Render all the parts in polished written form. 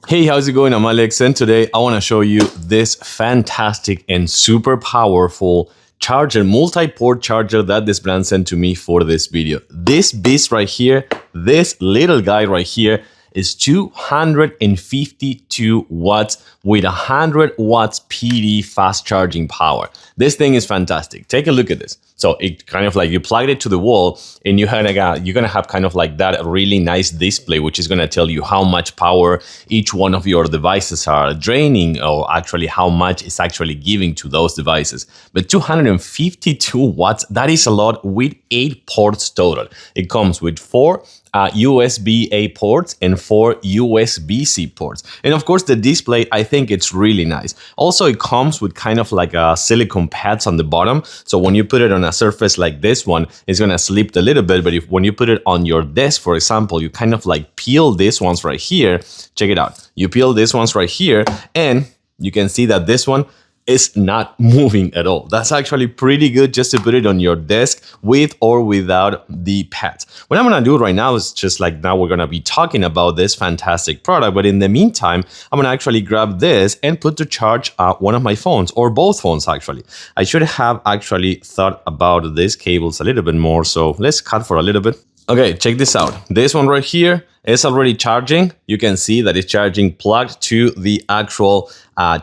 Hey, how's it going? I'm Alex, and today I want to show you this fantastic and super powerful charger, multi-port charger that this brand sent to me for this video. This beast right here, this little guy right here, is 252 watts with 100 watts PD fast charging power. This thing is fantastic. Take a look at this. So it kind of like you plugged it to the wall and you're gonna have kind of like that really nice display, which is gonna tell you how much power each one of your devices are draining, or actually how much it's actually giving to those devices. But 252 watts, that is a lot with 8 ports total. It comes with 4 USB-A ports and 4 USB-C ports. And of course, the display, I think it's really nice. Also, it comes with kind of like a silicone pads on the bottom. So when you put it on a surface like this one, it's gonna slip a little bit. But when you put it on your desk, for example, you kind of like peel these ones right here. Check it out. You peel these ones right here, and you can see that this one is not moving at all. That's actually pretty good just to put it on your desk with or without the pads. What I'm gonna do right now is just like now we're gonna be talking about this fantastic product, but in the meantime, I'm gonna actually grab this and put to charge one of my phones, or both phones actually. I should have actually thought about these cables a little bit more, so let's cut for a little bit. Okay, check this out. This one right here is already charging. You can see that it's charging plugged to the actual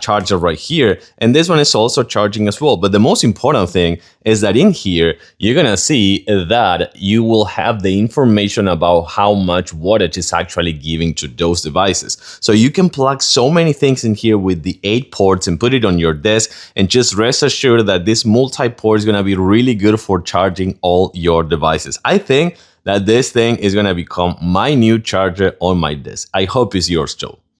charger right here. And this one is also charging as well. But the most important thing is that in here, you're gonna see that you will have the information about how much wattage is actually giving to those devices. So you can plug so many things in here with the 8 ports and put it on your desk, and just rest assured that this multi-port is gonna be really good for charging all your devices. I think that this thing is gonna become my new charger on my desk. I hope it's yours too.